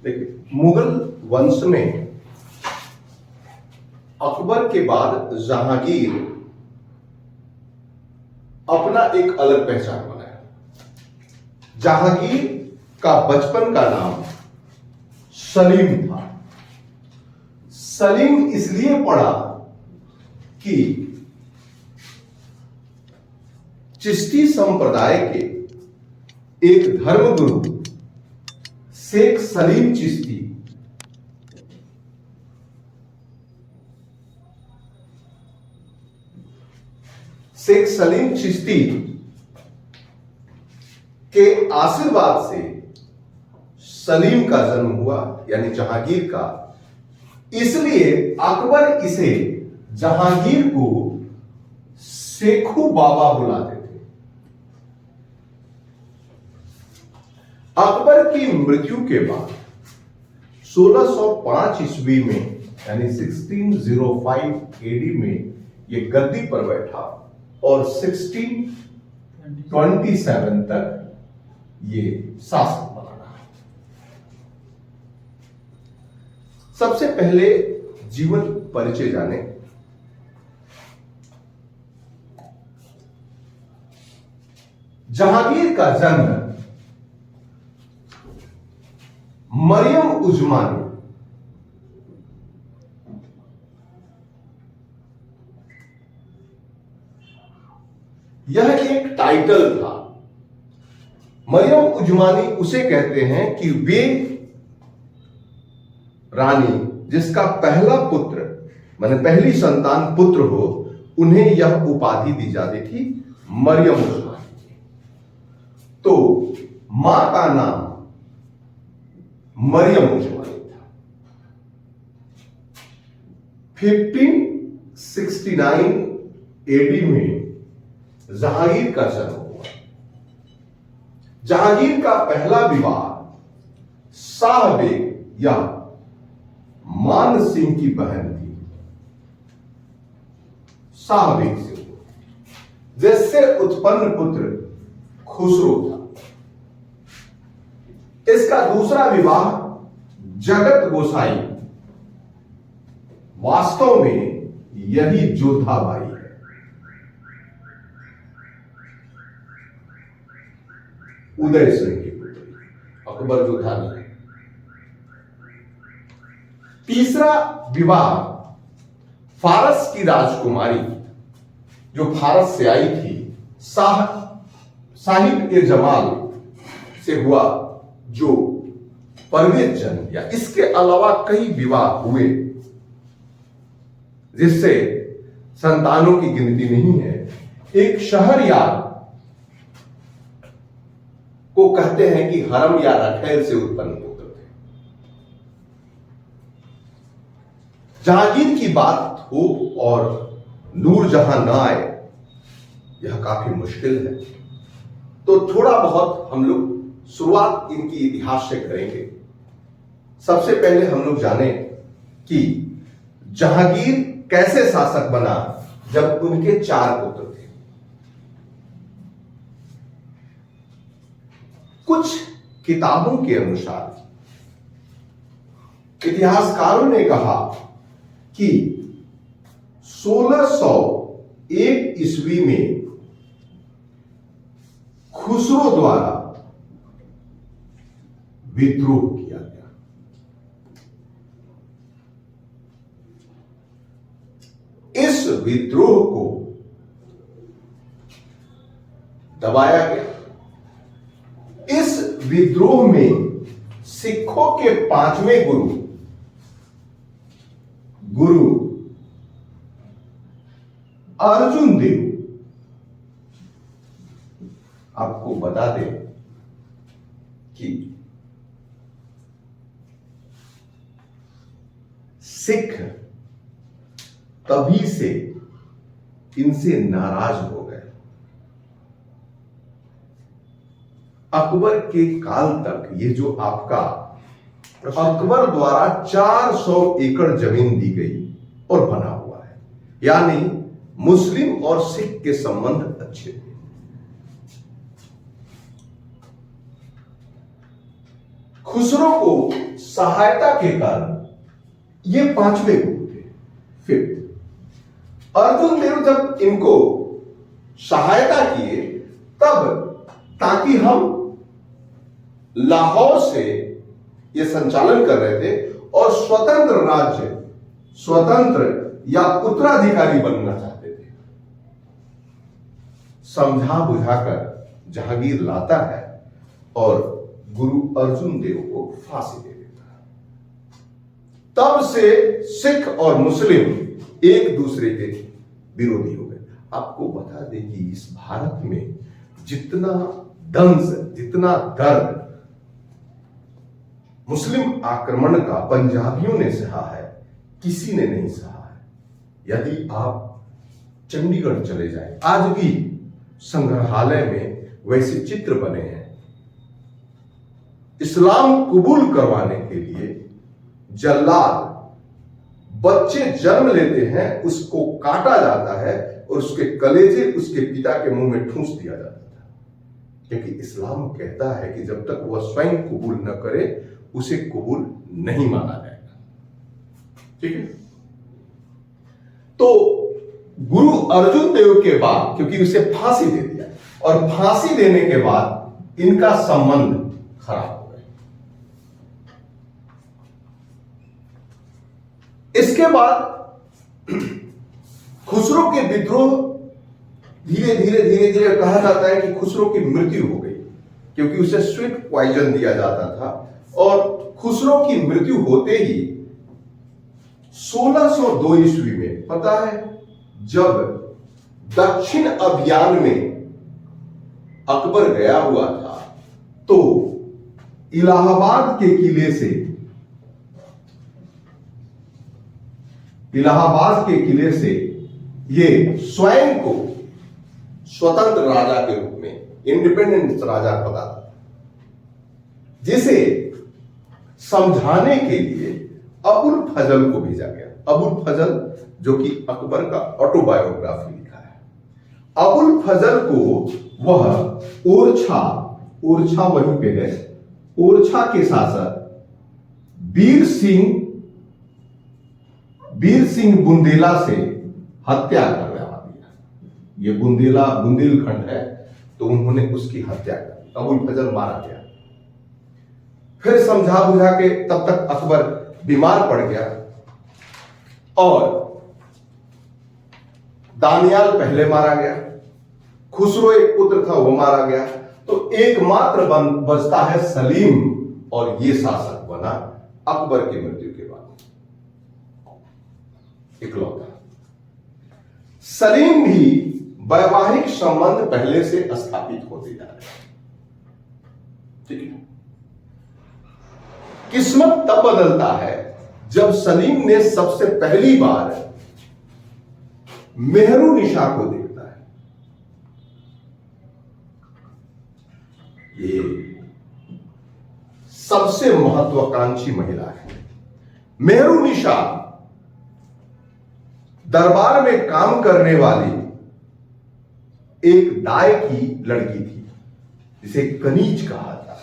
देखिए, मुगल वंश में अकबर के बाद जहांगीर अपना एक अलग पहचान बनाया। जहांगीर का बचपन का नाम सलीम था। सलीम इसलिए पड़ा कि चिश्ती संप्रदाय के एक धर्मगुरु शेख सलीम चिश्ती के आशीर्वाद से सलीम का जन्म हुआ, यानी जहांगीर का। इसलिए अकबर इसे जहांगीर को शेखू बाबा बुलाते थे। अकबर की मृत्यु के बाद 1605 ईस्वी में, यानी 1605 एडी में ये गद्दी पर बैठा और 1627 तक ये शासक बना रहा। सबसे पहले जीवन परिचय जाने। जहांगीर का जन्म मरियम उजमानी यह एक टाइटल था। मरियम उजमानी उसे कहते हैं कि वे रानी जिसका पहला पुत्र माने पहली संतान पुत्र हो, उन्हें यह उपाधि दी जाती थी मरियम उजमानी। तो मां का नाम मरियम उजमानी था। 1569 एडी में जहांगीर का जन्म हुआ। जहांगीर का पहला विवाह शाह बेग या मान सिंह की बहन थी, शाह बेग से हुआ, जिससे उत्पन्न पुत्र खुसरो था। इसका दूसरा विवाह जगत गोसाई, वास्तव में यही जोधाबाई है। उदय सिंह की पुत्री, अकबर जोधा नहीं। तीसरा विवाह फारस की राजकुमारी जो भारत से आई थी, साहिब ए जमाल से हुआ, जो परवेज जंग, या इसके अलावा कई विवाह हुए जिससे संतानों की गिनती नहीं है। एक शहरयार को कहते हैं कि हरम या रखैल से उत्पन्न पुत्र थे। जहांगीर की बात हो और नूरजहां ना आए, यह काफी मुश्किल है। तो थोड़ा बहुत हम लोग शुरुआत इनकी इतिहास से करेंगे। सबसे पहले हम लोग जाने कि जहांगीर कैसे शासक बना जब उनके 4 पुत्र थे। कुछ किताबों के अनुसार इतिहासकारों ने कहा कि 1601 ईस्वी में खुसरो द्वारा विद्रोह किया गया। इस विद्रोह को दबाया गया। इस विद्रोह में सिखों के 5वें गुरु अर्जुन देव, आपको बता दें कि सिख तभी से इनसे नाराज हो गए। अकबर के काल तक ये जो आपका अकबर द्वारा 400 एकड़ जमीन दी गई और बना हुआ है, यानी मुस्लिम और सिख के संबंध अच्छे थे। खुसरो को सहायता के कारण ये पांचवे गुरु थे। फिर अर्जुन देव जब इनको सहायता किए तब, ताकि हम लाहौर से ये संचालन कर रहे थे और स्वतंत्र राज्य, स्वतंत्र या उत्तराधिकारी बनना चाहते थे। समझा बुझाकर जहांगीर लाता है और गुरु अर्जुन देव को फांसी दे देता है। तब से सिख और मुस्लिम एक दूसरे के विरोधी हो गए। आपको बता दें कि इस भारत में जितना दंश, जितना दर्द मुस्लिम आक्रमण का पंजाबियों ने सहा है, किसी ने नहीं सहा है। यदि आप चंडीगढ़ चले जाएं, आज भी संग्रहालय में वैसे चित्र बने हैं। इस्लाम कबूल करवाने के लिए जल्लाद, बच्चे जन्म लेते हैं, उसको काटा जाता है और उसके कलेजे उसके पिता के मुंह में ठूंस दिया जाता था, क्योंकि इस्लाम कहता है कि जब तक वह स्वयं कबूल न करे उसे कबूल नहीं माना जाएगा। ठीक है। तो गुरु अर्जुन देव के बाद, क्योंकि उसे फांसी दे दिया और फांसी देने के बाद इनका संबंध खराब हो गया। इसके बाद खुसरो के विद्रोह धीरे धीरे धीरे धीरे, कहा जाता है कि खुसरो की मृत्यु हो गई, क्योंकि उसे स्वीट पॉइजन दिया जाता था। और खुसरो की मृत्यु होते ही 1602 ईस्वी में, पता है, जब दक्षिण अभियान में अकबर गया हुआ था, तो इलाहाबाद के किले से, इलाहाबाद के किले से ये स्वयं को स्वतंत्र राजा के रूप में, इंडिपेंडेंट राजा पता था, जिसे समझाने के लिए अबुल फजल को भेजा गया। अबुल फजल जो कि अकबर का ऑटोबायोग्राफी लिखा है। अबुल फजल को वह ओरछा, ओरछा वहीं पे है, ओरछा के शासक वीर सिंह बुंदेला से हत्या करवा दिया। ये बुंदेलखंड है, तो उन्होंने उसकी हत्या कर, अबुल फजल मारा गया। फिर समझा बुझा के तब तक अकबर बीमार पड़ गया और दानियाल पहले मारा गया, खुसरो एक पुत्र था वो मारा गया, तो एकमात्र बचता है सलीम, और ये शासक बना अकबर की मृत्यु के बाद, इकलौता। सलीम भी वैवाहिक संबंध पहले से स्थापित होते जा रहे हैं। ठीक है। किस्मत तब बदलता है जब सलीम ने सबसे पहली बार मेहरुनिशा को देखता है। ये सबसे महत्वाकांक्षी महिला है। मेहरुनिशा दरबार में काम करने वाली एक दाई की लड़की थी, जिसे कनीज कहा था।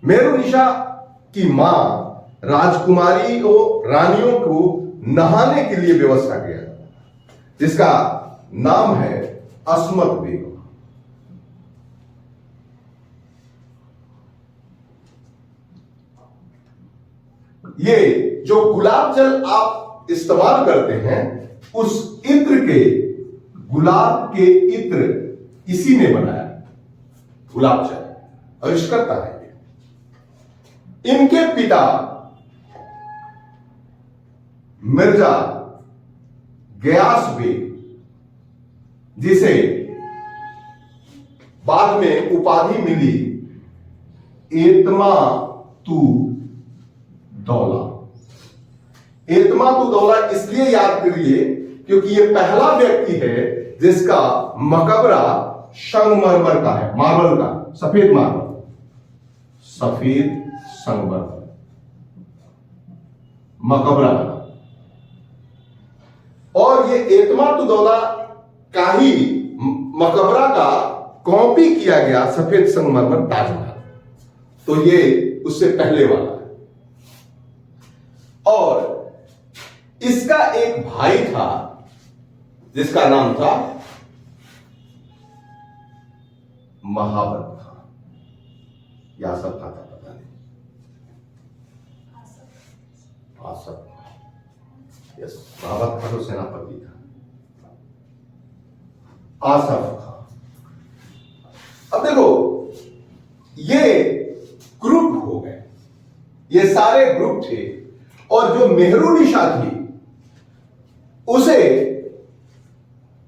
मेहरुनिशा की मां राजकुमारी और रानियों को नहाने के लिए व्यवस्था किया, जिसका नाम है अस्मत बेगम। ये जो गुलाब जल आप इस्तेमाल करते हैं, उस इत्र के, गुलाब के इत्र इसी ने बनाया, गुलाब जल आविष्कर्ता है। इनके पिता मिर्जा गयास बेग, जिसे बाद में उपाधि मिली एतमा तू दौला। एतमा तू दौला इसलिए याद करिए क्योंकि यह पहला व्यक्ति है जिसका मकबरा संगमरमर का है, मार्बल का, सफेद मार्बल, सफेद संगमरमर मकबरा बना। और ये एतमातुद्दौला का ही मकबरा का कॉपी किया गया सफेद संगमरमर ताजमहल। तो ये उससे पहले वाला है। और इसका एक भाई था जिसका नाम था महाबत खां, या सब खाता पता नहीं, आसफ, यस, महाबत खां तो सेनापति था, आसफ खां। अब देखो, ये ग्रुप हो गए, ये सारे ग्रुप थे। और जो मेहरुनिशा थी उसे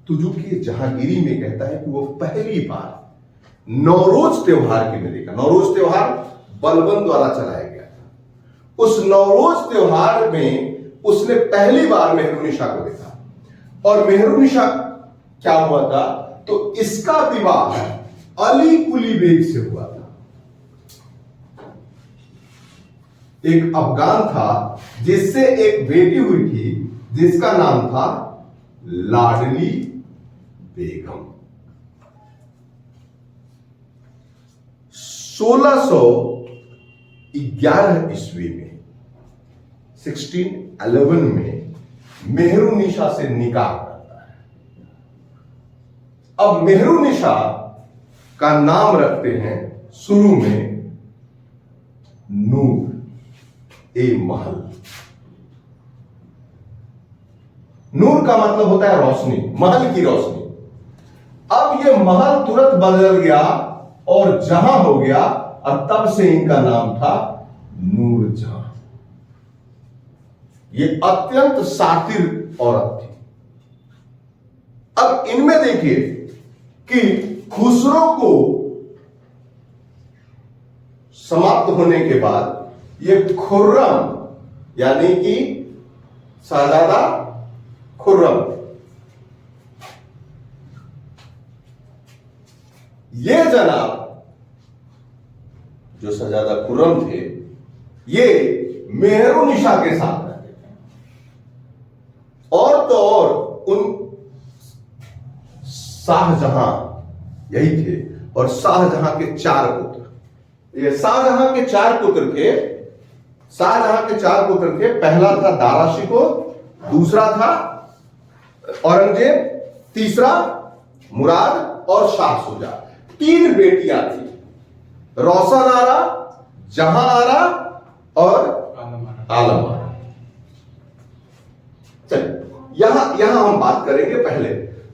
तुजुकी जहांगीरी में कहता है कि वो पहली बार नौरोज त्योहार के में देखा। नौरोज त्योहार बलबन द्वारा चलाया गया था। उस नौरोज त्योहार में उसने पहली बार मेहरुनिशा को देखा। और मेहरुनिशा क्या हुआ था, तो इसका विवाह अली कुली बेग से हुआ था। एक अफगान था जिससे एक बेटी हुई थी जिसका नाम था लाडली बेगम। 1611 ईस्वी में 1611 में मेहरुनिशा से निकाह करता है। अब मेहरुनिशा का नाम रखते हैं शुरू में नूर ए महल। नूर का मतलब होता है रोशनी, महल की रोशनी। अब ये महल तुरंत बदल गया और जहां हो गया, और तब से इनका नाम था नूरजहां। ये अत्यंत सातिर औरत थी। अब इनमें देखिए कि खुसरो को समाप्त होने के बाद ये खुर्रम, यानी कि शहजादा खुर्रम, ये जनाब जो शहजादा खुर्रम थे, ये मेहरुनिशा के साथ रहते थे। और तो और उन शाहजहां यही थे। और शाहजहां के 4 पुत्र, ये शाहजहां के 4 पुत्र थे। शाहजहां के 4 पुत्र थे। पहला था दारा शिकोह, दूसरा था औरंगजेब, तीसरा मुराद और शाह शुजा। 3 बेटियां थी, रोशन आरा, जहां आरा और आलम आरा। चलिए यहां हम बात करेंगे पहले।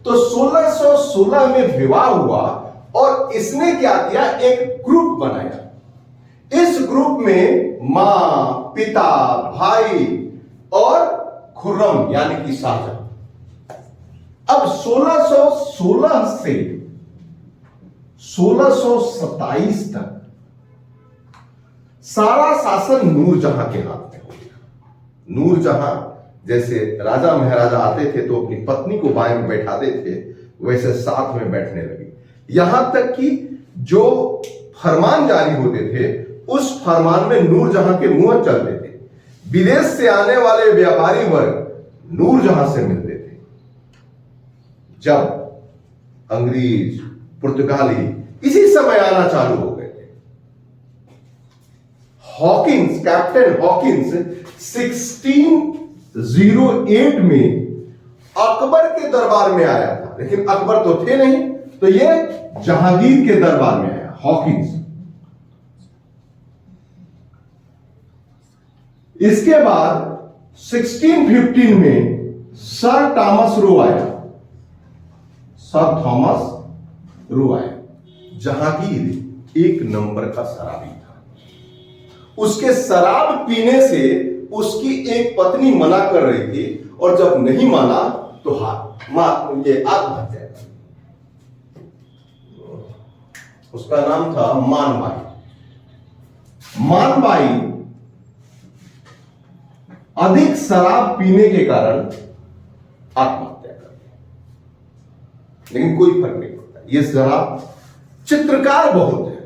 तो 1616 में विवाह हुआ और इसने क्या किया, एक ग्रुप बनाया। इस ग्रुप में मां, पिता, भाई और खुर्रम यानी कि शाहजहां। अब 1616 से 1627 तक सारा शासन नूरजहां के हाथ में हो गया। नूरजहां जैसे राजा महाराजा आते थे तो अपनी पत्नी को बाएं में बैठाते थे, वैसे साथ में बैठने लगे। यहां तक कि जो फरमान जारी होते थे उस फरमान में नूरजहां के मुंह चलते थे। विदेश से आने वाले व्यापारी वर्ग नूरजहां से मिलते थे। जब अंग्रेज, पुर्तगाली इसी समय आना चालू हो गए थे। हॉकिंस, कैप्टन हॉकिंस 1608 में अकबर के दरबार में आया था, लेकिन अकबर तो थे नहीं, तो ये जहांगीर के दरबार में आया हॉकिंस। इसके बाद 1615 में सर थॉमस रो आया। सर थॉमस रो आया। जहांगीर 1 नंबर का शराबी था। उसके शराब पीने से उसकी एक पत्नी मना कर रही थी, और जब नहीं माना तो ये आत्महत्या कर। उसका नाम था मानबाई। मानबाई अधिक शराब पीने के कारण आत्महत्या कर दी, लेकिन कोई फर्क नहीं पड़ता। ये शराब चित्रकार बहुत है,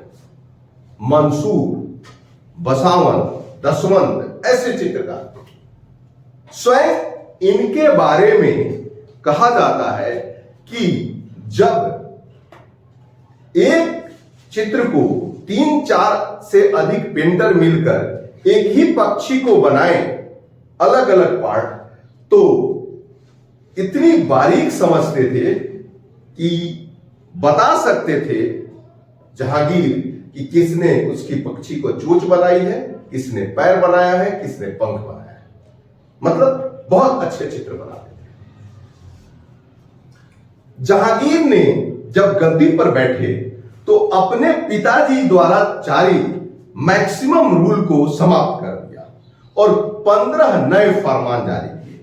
मंसूर, बसावन, दसवंत, ऐसे चित्रकार। स्वयं इनके बारे में कहा जाता है कि जब एक चित्र को तीन चार से अधिक पेंटर मिलकर एक ही पक्षी को बनाएं अलग अलग पार्ट, तो इतनी बारीक समझते थे कि बता सकते थे जहांगीर कि किसने उसकी पक्षी को चोंच बनाई है, किसने पैर बनाया है, किसने पंख बनाया है। मतलब बहुत अच्छे चित्र बनाते थे। जहांगीर ने जब गद्दी पर बैठे तो अपने पिताजी द्वारा जारी मैक्सिमम रूल को समाप्त कर दिया और 15 नए फरमान जारी किए।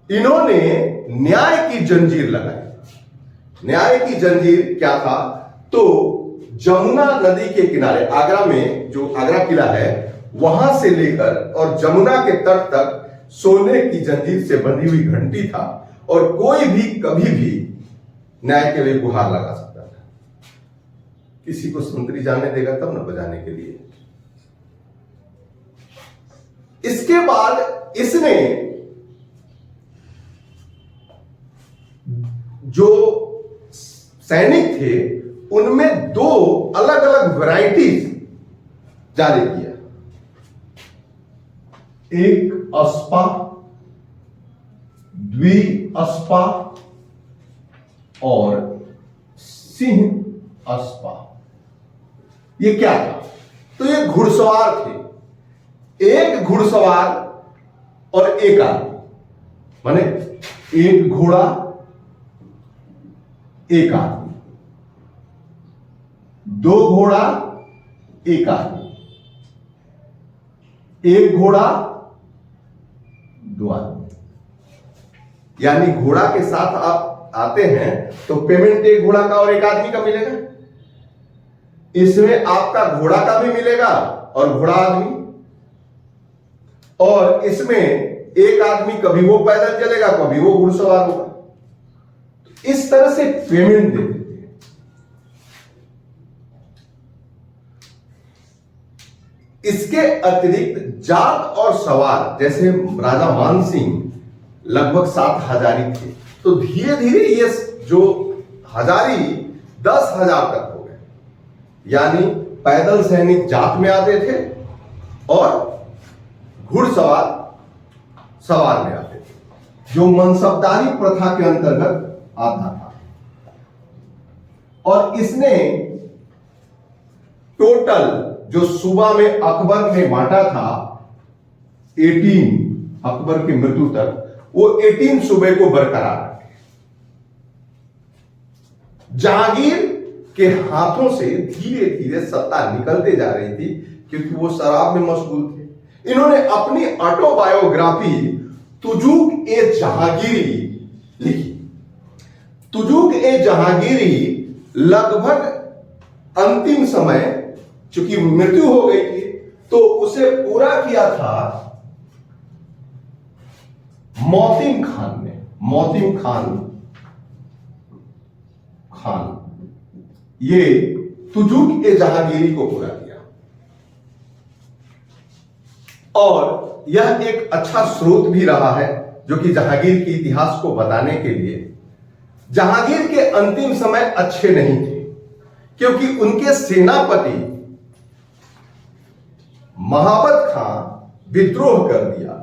इन्होंने न्याय की जंजीर लगाई। न्याय की जंजीर क्या था? तो जमुना नदी के किनारे आगरा में जो आगरा किला है वहां से लेकर और जमुना के तट तक सोने की जंजीर से बंधी हुई घंटी था और कोई भी कभी भी न्याय के लिए गुहार लगा सकता था। किसी को संतरी जाने देगा तब न बजाने के लिए। इसके बाद इसने जो सैनिक थे उनमें दो अलग अलग वैरायटीज जारी किया। एक अस्पा, द्विअस्पा और सिंह अस्पा। ये क्या था? तो ये घुड़सवार थे। एक घुड़सवार और एक आदमी, माने एक घोड़ा एक आदमी, दो घोड़ा एक आदमी, एक घोड़ा दो आदमी। यानी घोड़ा के साथ आप आते हैं तो पेमेंट एक घोड़ा का और एक आदमी का मिलेगा। इसमें आपका घोड़ा का भी मिलेगा और घोड़ा आदमी, और इसमें एक आदमी कभी वो पैदल चलेगा कभी वो घुड़सवार होगा। इस तरह से पेमेंट दे देते हैं। इसके अतिरिक्त जात और सवार, जैसे राजा मान सिंह लगभग 7 हजारी थे, तो धीरे धीरे ये जो हजारी 10,000 तक हो गए। यानी पैदल सैनिक जात में आते थे और घुड़सवार सवार में आते थे, जो मनसबदारी प्रथा के अंतर्गत आता था। और इसने टोटल जो सूबा में अकबर ने बांटा था 18, अकबर की मृत्यु तक वो 18 सूबे को बरकरार रखे। जहांगीर के हाथों से धीरे धीरे सत्ता निकलते जा रही थी क्योंकि वो शराब में मशगूल थे। इन्होंने अपनी ऑटोबायोग्राफी तुजुक ए जहांगीरी लिखी। तुजुक ए जहांगीरी लगभग अंतिम समय, चूंकि मृत्यु हो गई थी, तो उसे पूरा किया था मोतिम खान ने। मोतिम खान ये तुजुक ए जहांगीरी को पूरा किया। और यह एक अच्छा स्रोत भी रहा है जो कि जहांगीर के इतिहास को बताने के लिए। जहांगीर के अंतिम समय अच्छे नहीं थे क्योंकि उनके सेनापति महाबत खां विद्रोह कर दिया।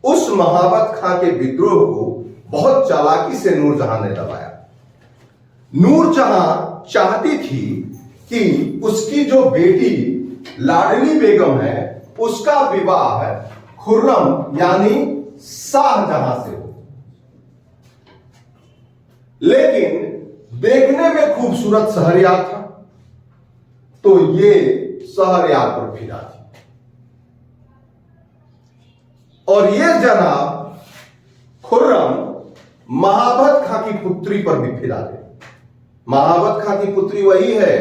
उस महाबत खां के विद्रोह को बहुत चालाकी से नूरजहां ने दबाया। नूरजहां चाहती थी कि उसकी जो बेटी लाडली बेगम है उसका विवाह खुर्रम यानी शाहजहां से हो, लेकिन देखने में खूबसूरत शहरयार था तो ये शहरयार पर फिदा थी। और ये जनाब खुर्रम महाबत खां की पुत्री पर भी फिदा थे। महाबत खां की पुत्री वही है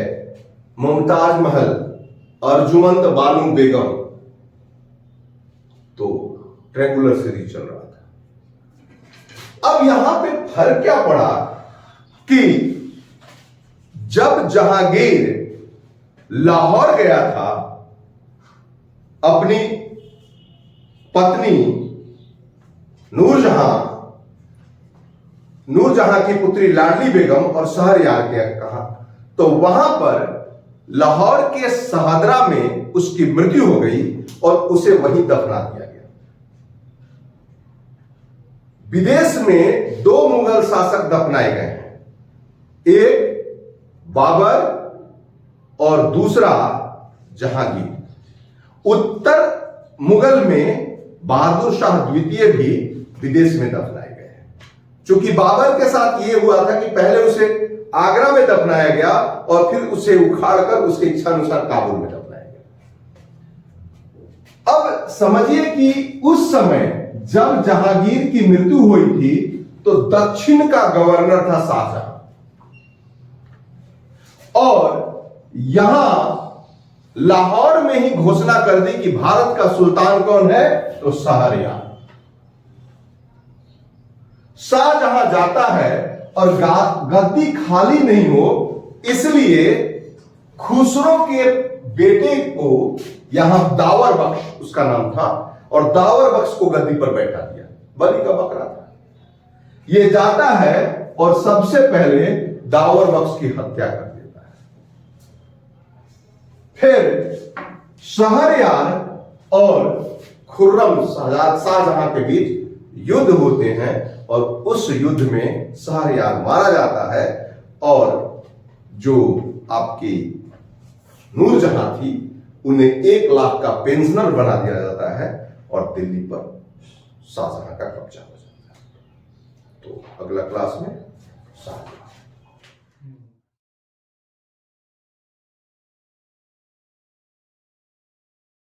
मुमताज महल, अर्जुमंद बानू बेगम। तो ट्रैंगुलर सीरीज चल रहा था। अब यहां पे फर्क क्या पड़ा कि जब जहांगीर लाहौर गया था अपनी पत्नी नूरजहां की पुत्री लाडली बेगम और शहरयार के कहा, तो वहां पर लाहौर के शहादरा में उसकी मृत्यु हो गई और उसे वहीं दफना दिया गया। विदेश में 2 मुगल शासक दफनाए गए हैं, एक बाबर और दूसरा जहांगीर। उत्तर मुगल में बहादुर शाह द्वितीय भी विदेश में दफनाए गए हैं। चूंकि बाबर के साथ यह हुआ था कि पहले उसे आगरा में दफनाया गया और फिर उसे उखाड़कर उसके इच्छानुसार काबुल में दफनाया गया। अब समझिए कि उस समय जब जहांगीर की मृत्यु हुई थी तो दक्षिण का गवर्नर था शाहजहां, और यहां लाहौर में ही घोषणा कर दी कि भारत का सुल्तान कौन है, तो शहरयार। शाहजहां जाता है और गद्दी खाली नहीं हो, इसलिए खुसरो के बेटे को यहां दावर बख्श उसका नाम था, और दावर बख्श को गद्दी पर बैठा दिया। बलि का बकरा था। यह जाता है और सबसे पहले दावर बख्श की हत्या कर देता है। फिर शहरयार और खुर्रम शाहजहां के बीच युद्ध होते हैं और उस युद्ध में शहरयार मारा जाता है और जो आपकी नूरजहां थी उन्हें 1 लाख का पेंशनर बना दिया जाता है और दिल्ली पर शाहजहां का कब्जा हो जाता है। तो अगला क्लास में शाहजहां।